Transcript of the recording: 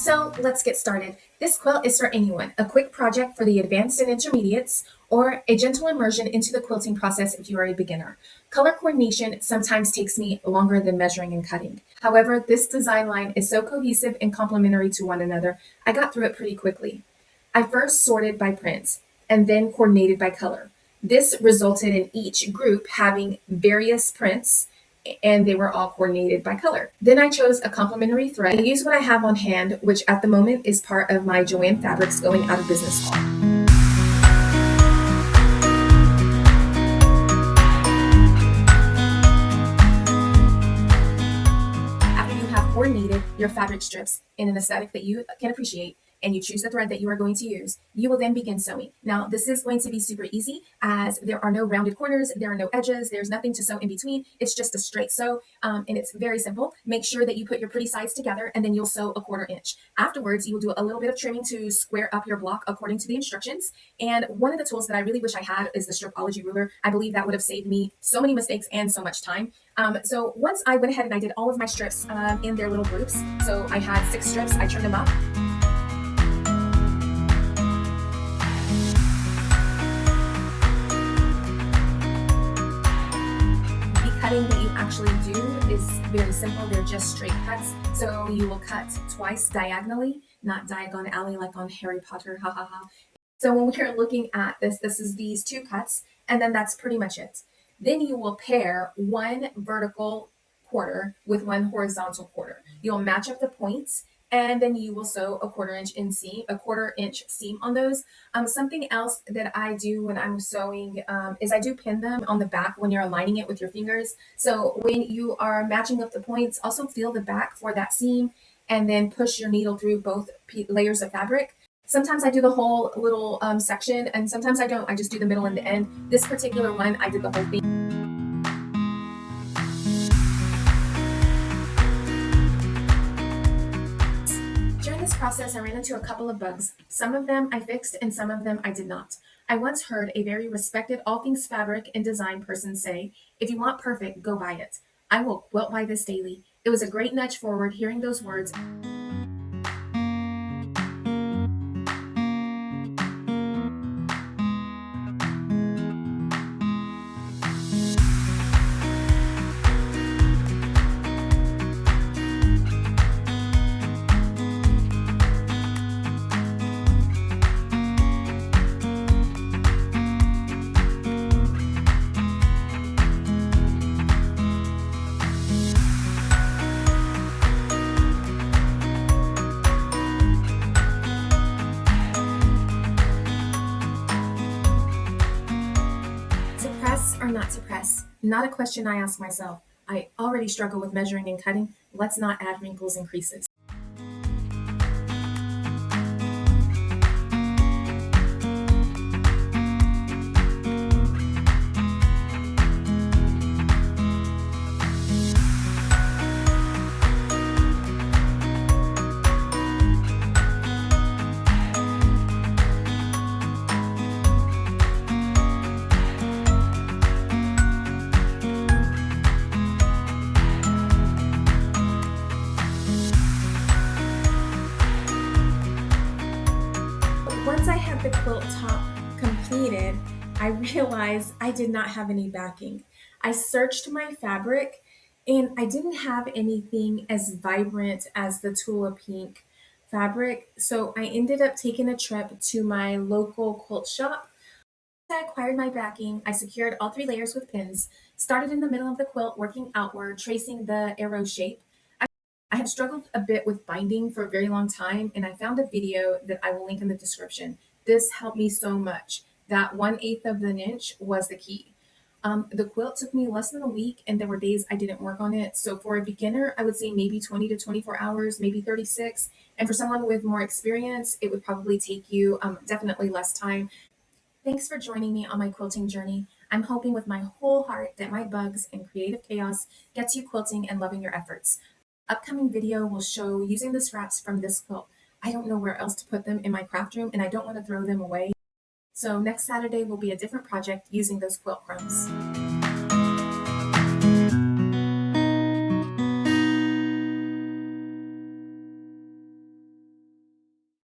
So let's get started. This quilt is for anyone, a quick project for the advanced and intermediates, or a gentle immersion into the quilting process if you are a beginner. Color coordination sometimes takes me longer than measuring and cutting. However, this design line is so cohesive and complementary to one another, I got through it pretty quickly. I first sorted by print and then coordinated by color. This resulted in each group having various prints and they were all coordinated by color. Then I chose a complementary thread. I used what I have on hand, which at the moment is part of my Joann Fabrics going out of business haul. After you have coordinated your fabric strips in an aesthetic that you can appreciate, and you choose the thread that you are going to use, you will then begin sewing. Now, this is going to be super easy as there are no rounded corners, there are no edges, there's nothing to sew in between. It's just a straight sew, and it's very simple. Make sure that you put your pretty sides together, and then you'll sew a 1/4 inch. Afterwards, you will do a little bit of trimming to square up your block according to the instructions. And one of the tools that I really wish I had is the stripology ruler. I believe that would have saved me so many mistakes and so much time. So once I went ahead and I did all of my strips in their little groups, so I had 6 strips, I trimmed them up. Cutting that you actually do is very simple. They're just straight cuts. So you will cut twice diagonally, not diagonally like on Harry Potter, ha ha ha. So when we're looking at this, this is these 2 cuts, and then that's pretty much it. Then you will pair 1 vertical quarter with 1 horizontal quarter. You'll match up the points, and then you will sew a 1/4 inch seam on those. Something else that I do when I'm sewing is I do pin them on the back when you're aligning it with your fingers. So when you are matching up the points, also feel the back for that seam and then push your needle through both layers of fabric. Sometimes I do the whole little section, and sometimes I don't. I just do the middle and the end. This particular one, I did the whole thing. Process, I ran into a couple of bugs. Some of them I fixed and some of them I did not. I once heard a very respected all things fabric and design person say, "If you want perfect, go buy it." I will quilt by this daily. It was a great nudge forward hearing those words. Or not to press? Not a question I ask myself. I already struggle with measuring and cutting. Let's not add wrinkles and creases. Once I had the quilt top completed, I realized I did not have any backing. I searched my fabric and I didn't have anything as vibrant as the Tula pink fabric. So I ended up taking a trip to my local quilt shop. I acquired my backing. I secured all 3 layers with pins, started in the middle of the quilt, working outward, tracing the arrow shape. I have struggled a bit with binding for a very long time, and I found a video that I will link in the description. This helped me so much. That 1/8 of an inch was the key. The quilt took me less than a week, and there were days I didn't work on it. So for a beginner, I would say maybe 20 to 24 hours, maybe 36. And for someone with more experience, it would probably take you definitely less time. Thanks for joining me on my quilting journey. I'm hoping with my whole heart that my bugs and creative chaos gets you quilting and loving your efforts. Upcoming video will show using the scraps from this quilt. I don't know where else to put them in my craft room, and I don't want to throw them away. So next Saturday will be a different project using those quilt crumbs.